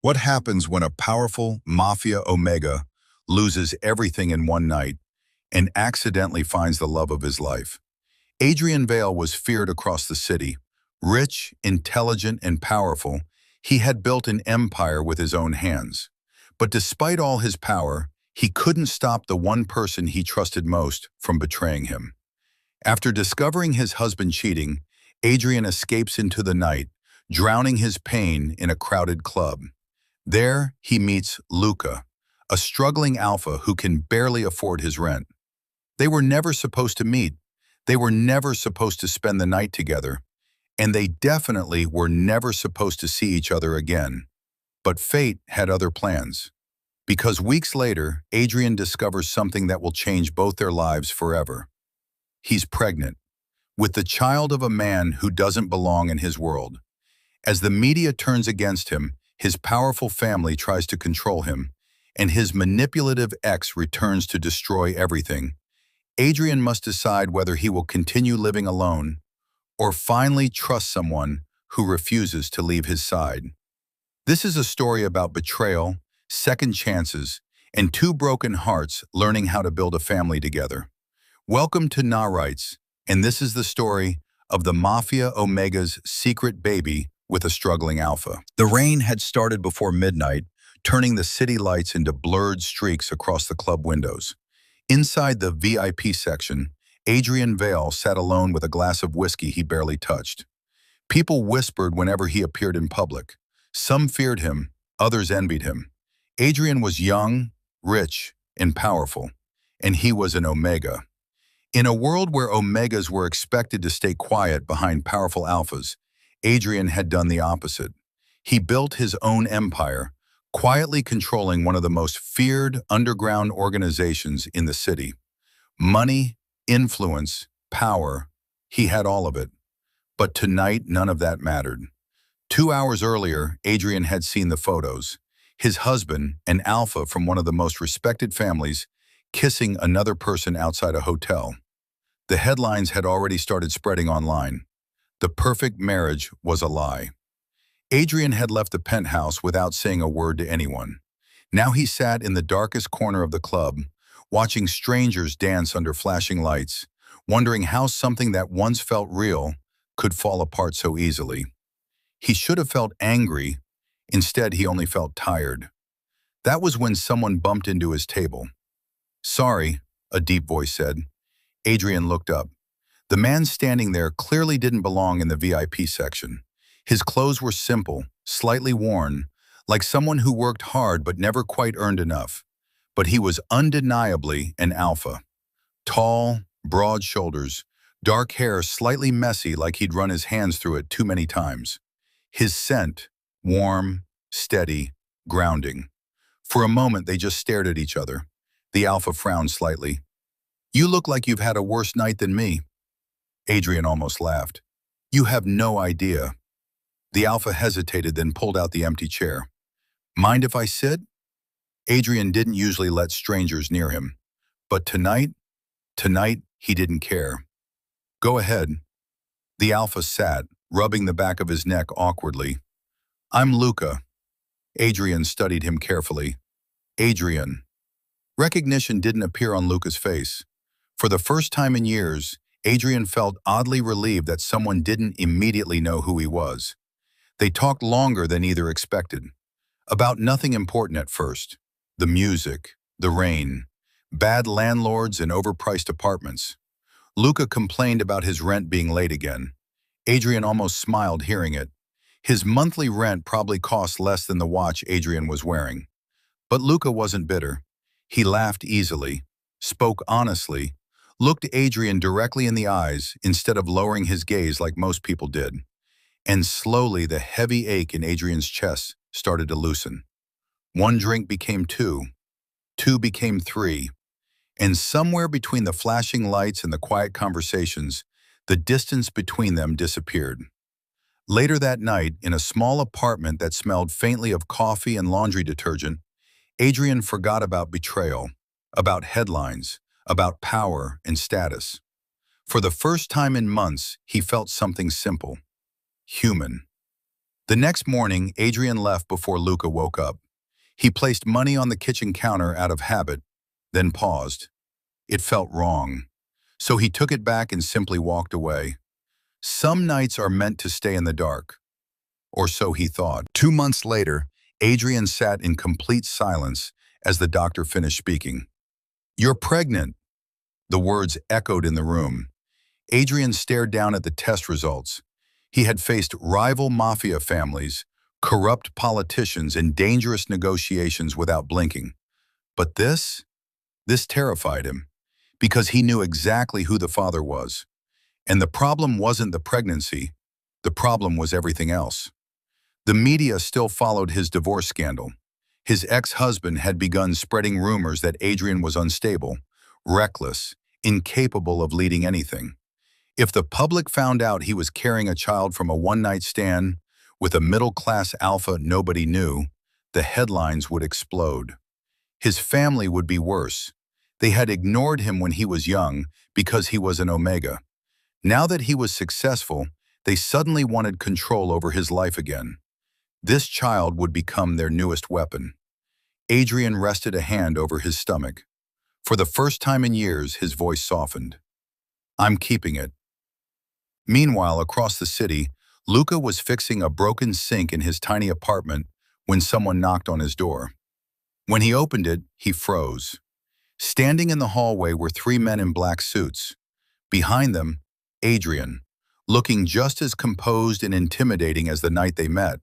What happens when a powerful mafia omega loses everything in one night and accidentally finds the love of his life? Adrian Vale was feared across the city. Rich, intelligent, and powerful, he had built an empire with his own hands. But despite all his power, he couldn't stop the one person he trusted most from betraying him. After discovering his husband cheating, Adrian escapes into the night, drowning his pain in a crowded club. There, he meets Luca, a struggling alpha who can barely afford his rent. They were never supposed to meet. They were never supposed to spend the night together. And they definitely were never supposed to see each other again. But fate had other plans. Because weeks later, Adrian discovers something that will change both their lives forever. He's pregnant, with the child of a man who doesn't belong in his world. As the media turns against him, his powerful family tries to control him, and his manipulative ex returns to destroy everything. Adrian must decide whether he will continue living alone or finally trust someone who refuses to leave his side. This is a story about betrayal, second chances, and two broken hearts learning how to build a family together. Welcome to Na Rights, and this is the story of the Mafia Omega's secret baby with a struggling alpha. The rain had started before midnight, turning the city lights into blurred streaks across the club windows. Inside the VIP section, Adrian Vale sat alone with a glass of whiskey he barely touched. People whispered whenever he appeared in public. Some feared him, others envied him. Adrian was young, rich, and powerful, and he was an Omega. In a world where Omegas were expected to stay quiet behind powerful alphas, Adrian had done the opposite. He built his own empire, quietly controlling one of the most feared underground organizations in the city. Money, influence, power, he had all of it. But tonight, none of that mattered. 2 hours earlier, Adrian had seen the photos. His husband, an alpha from one of the most respected families, kissing another person outside a hotel. The headlines had already started spreading online. The perfect marriage was a lie. Adrian had left the penthouse without saying a word to anyone. Now he sat in the darkest corner of the club, watching strangers dance under flashing lights, wondering how something that once felt real could fall apart so easily. He should have felt angry. Instead, he only felt tired. That was when someone bumped into his table. "Sorry," a deep voice said. Adrian looked up. The man standing there clearly didn't belong in the VIP section. His clothes were simple, slightly worn, like someone who worked hard but never quite earned enough. But he was undeniably an alpha. Tall, broad shoulders, dark hair slightly messy like he'd run his hands through it too many times. His scent, warm, steady, grounding. For a moment, they just stared at each other. The alpha frowned slightly. "You look like you've had a worse night than me." Adrian almost laughed. "You have no idea." The alpha hesitated, then pulled out the empty chair. "Mind if I sit?" Adrian didn't usually let strangers near him. But tonight he didn't care. "Go ahead." The alpha sat, rubbing the back of his neck awkwardly. "I'm Luca." Adrian studied him carefully. Adrian. Recognition didn't appear on Luca's face. For the first time in years, Adrian felt oddly relieved that someone didn't immediately know who he was. They talked longer than either expected. About nothing important at first. The music, the rain, bad landlords and overpriced apartments. Luca complained about his rent being late again. Adrian almost smiled hearing it. His monthly rent probably cost less than the watch Adrian was wearing. But Luca wasn't bitter. He laughed easily, spoke honestly, looked Adrian directly in the eyes instead of lowering his gaze like most people did. And slowly the heavy ache in Adrian's chest started to loosen. One drink became two became three, and somewhere between the flashing lights and the quiet conversations, the distance between them disappeared. Later that night, in a small apartment that smelled faintly of coffee and laundry detergent, Adrian forgot about betrayal, about headlines, about power and status. For the first time in months, he felt something simple. Human. The next morning, Adrian left before Luca woke up. He placed money on the kitchen counter out of habit, then paused. It felt wrong. So he took it back and simply walked away. Some nights are meant to stay in the dark. Or so he thought. 2 months later, Adrian sat in complete silence as the doctor finished speaking. "You're pregnant." The words echoed in the room. Adrian stared down at the test results. He had faced rival mafia families, corrupt politicians, and dangerous negotiations without blinking. But this terrified him, because he knew exactly who the father was. And the problem wasn't the pregnancy. The problem was everything else. The media still followed his divorce scandal. His ex-husband had begun spreading rumors that Adrian was unstable, reckless, incapable of leading anything. If the public found out he was carrying a child from a one-night stand with a middle-class alpha nobody knew, the headlines would explode. His family would be worse. They had ignored him when he was young because he was an Omega. Now that he was successful, they suddenly wanted control over his life again. This child would become their newest weapon. Adrian rested a hand over his stomach. For the first time in years, his voice softened. "I'm keeping it." Meanwhile, across the city, Luca was fixing a broken sink in his tiny apartment when someone knocked on his door. When he opened it, he froze. Standing in the hallway were 3 men in black suits. Behind them, Adrian, looking just as composed and intimidating as the night they met.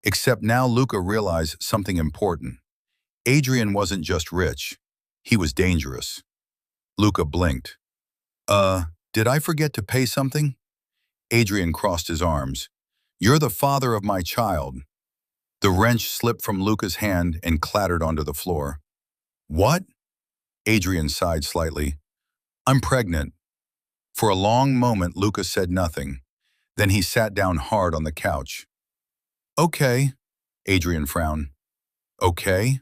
Except now Luca realized something important. Adrian wasn't just rich. He was dangerous. Luca blinked. Did I forget to pay something?" Adrian crossed his arms. "You're the father of my child." The wrench slipped from Luca's hand and clattered onto the floor. "What?" Adrian sighed slightly. "I'm pregnant." For a long moment, Luca said nothing. Then he sat down hard on the couch. "Okay," Adrian frowned. "Okay?"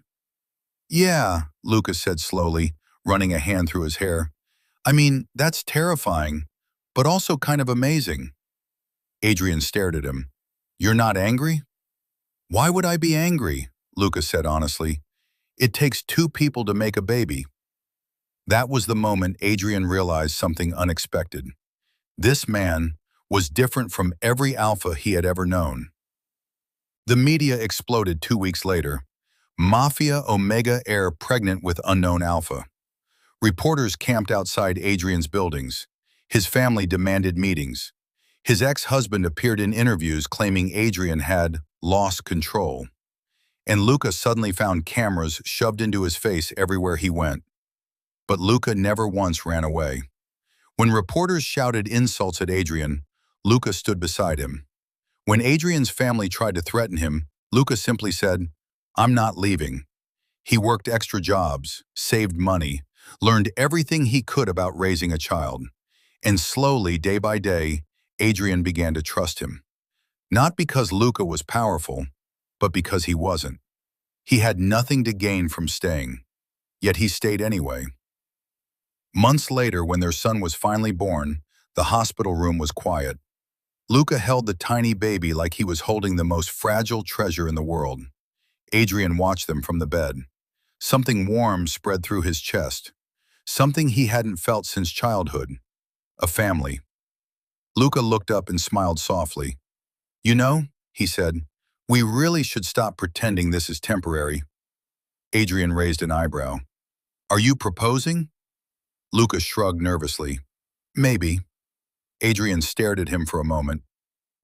"Yeah," Luca said slowly, running a hand through his hair. "I mean, that's terrifying, but also kind of amazing." Adrian stared at him. "You're not angry?" "Why would I be angry?" Luca said honestly. "It takes 2 people to make a baby." That was the moment Adrian realized something unexpected. This man was different from every alpha he had ever known. The media exploded 2 weeks later. Mafia Omega heir pregnant with unknown alpha. Reporters camped outside Adrian's buildings. His family demanded meetings. His ex-husband appeared in interviews claiming Adrian had lost control. And Luca suddenly found cameras shoved into his face everywhere he went. But Luca never once ran away. When reporters shouted insults at Adrian, Luca stood beside him. When Adrian's family tried to threaten him, Luca simply said, "I'm not leaving." He worked extra jobs, saved money, learned everything he could about raising a child. And slowly, day by day, Adrian began to trust him. Not because Luca was powerful, but because he wasn't. He had nothing to gain from staying. Yet he stayed anyway. Months later, when their son was finally born, the hospital room was quiet. Luca held the tiny baby like he was holding the most fragile treasure in the world. Adrian watched them from the bed. Something warm spread through his chest. Something he hadn't felt since childhood. A family. Luca looked up and smiled softly. "You know," he said, "we really should stop pretending this is temporary." Adrian raised an eyebrow. "Are you proposing?" Luca shrugged nervously. "Maybe." Adrian stared at him for a moment.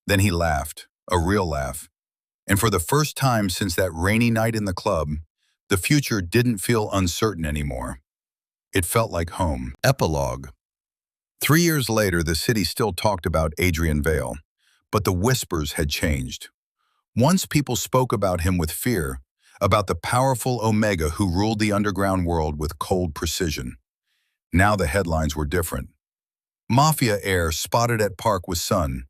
Then he laughed, a real laugh. And for the first time since that rainy night in the club, the future didn't feel uncertain anymore. It felt like home. Epilogue. 3 years later, the city still talked about Adrian Vale, but the whispers had changed. Once people spoke about him with fear, about the powerful Omega who ruled the underground world with cold precision. Now the headlines were different. Mafia heir spotted at park with son.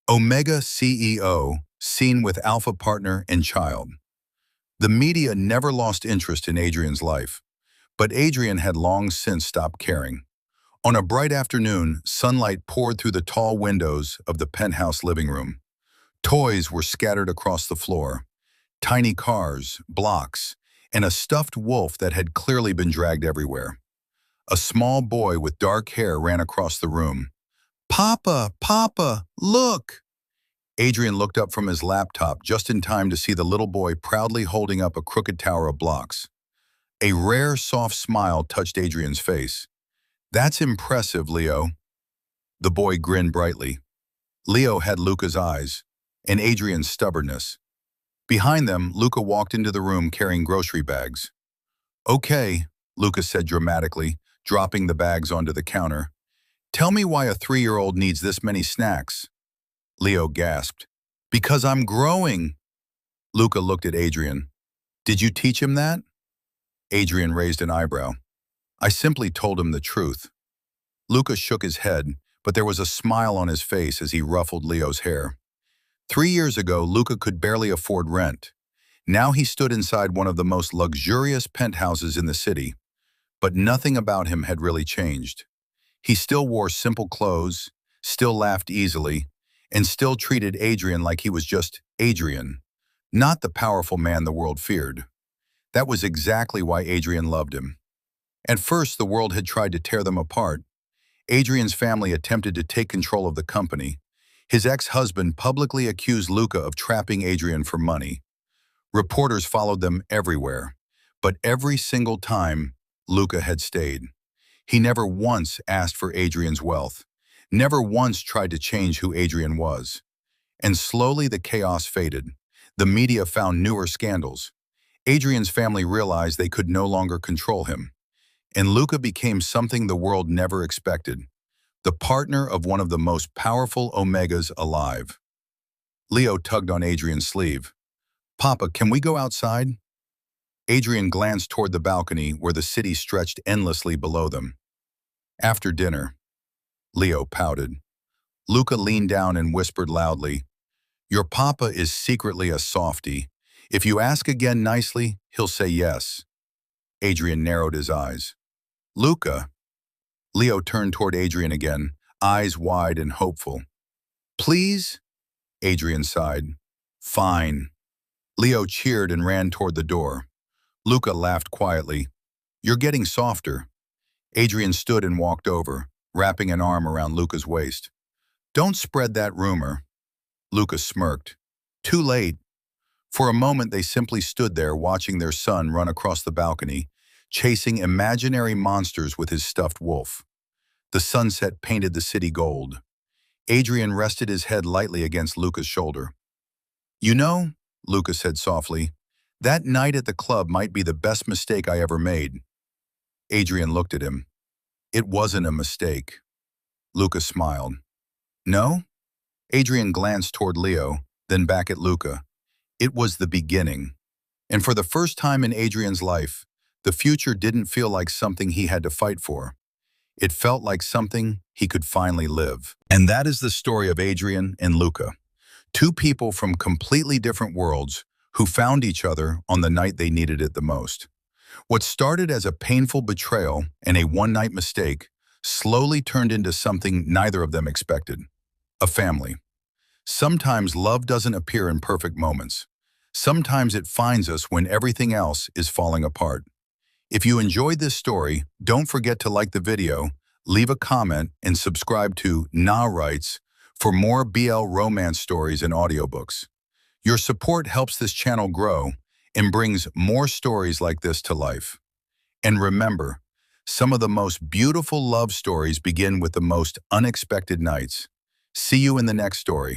Omega CEO seen with alpha partner and child. The media never lost interest in Adrian's life, but Adrian had long since stopped caring. On a bright afternoon, sunlight poured through the tall windows of the penthouse living room. Toys were scattered across the floor, tiny cars, blocks, and a stuffed wolf that had clearly been dragged everywhere. A small boy with dark hair ran across the room. "Papa, Papa, look!" Adrian looked up from his laptop just in time to see the little boy proudly holding up a crooked tower of blocks. A rare, soft smile touched Adrian's face. "That's impressive, Leo." The boy grinned brightly. Leo had Luca's eyes, and Adrian's stubbornness. Behind them, Luca walked into the room carrying grocery bags. "Okay," Luca said dramatically, dropping the bags onto the counter. "Tell me why a 3-year-old needs this many snacks." Leo gasped. "Because I'm growing." Luca looked at Adrian. "Did you teach him that?" Adrian raised an eyebrow. "I simply told him the truth." Luca shook his head, but there was a smile on his face as he ruffled Leo's hair. 3 years ago, Luca could barely afford rent. Now he stood inside one of the most luxurious penthouses in the city. But nothing about him had really changed. He still wore simple clothes, still laughed easily, and still treated Adrian like he was just Adrian, not the powerful man the world feared. That was exactly why Adrian loved him. At first, the world had tried to tear them apart. Adrian's family attempted to take control of the company. His ex-husband publicly accused Luca of trapping Adrian for money. Reporters followed them everywhere, but every single time, Luca had stayed. He never once asked for Adrian's wealth, never once tried to change who Adrian was. And slowly the chaos faded. The media found newer scandals. Adrian's family realized they could no longer control him. And Luca became something the world never expected, the partner of one of the most powerful Omegas alive. Leo tugged on Adrian's sleeve. "Papa, can we go outside?" Adrian glanced toward the balcony where the city stretched endlessly below them. "After dinner." Leo pouted. Luca leaned down and whispered loudly, "Your papa is secretly a softie. If you ask again nicely, he'll say yes." Adrian narrowed his eyes. "Luca." Leo turned toward Adrian again, eyes wide and hopeful. "Please?" Adrian sighed. "Fine." Leo cheered and ran toward the door. Luca laughed quietly. "You're getting softer." Adrian stood and walked over, wrapping an arm around Luca's waist. "Don't spread that rumor." Luca smirked. "Too late." For a moment they simply stood there watching their son run across the balcony, chasing imaginary monsters with his stuffed wolf. The sunset painted the city gold. Adrian rested his head lightly against Luca's shoulder. "You know," Luca said softly, "that night at the club might be the best mistake I ever made." Adrian looked at him. "It wasn't a mistake." Luca smiled. "No?" Adrian glanced toward Leo, then back at Luca. "It was the beginning." And for the first time in Adrian's life, the future didn't feel like something he had to fight for. It felt like something he could finally live. And that is the story of Adrian and Luca, two people from completely different worlds who found each other on the night they needed it the most. What started as a painful betrayal and a one-night mistake slowly turned into something neither of them expected: a family. Sometimes love doesn't appear in perfect moments. Sometimes it finds us when everything else is falling apart. If you enjoyed this story, don't forget to like the video, leave a comment, and subscribe to Na Writes for more BL romance stories and audiobooks. Your support helps this channel grow and brings more stories like this to life. And remember, some of the most beautiful love stories begin with the most unexpected nights. See you in the next story.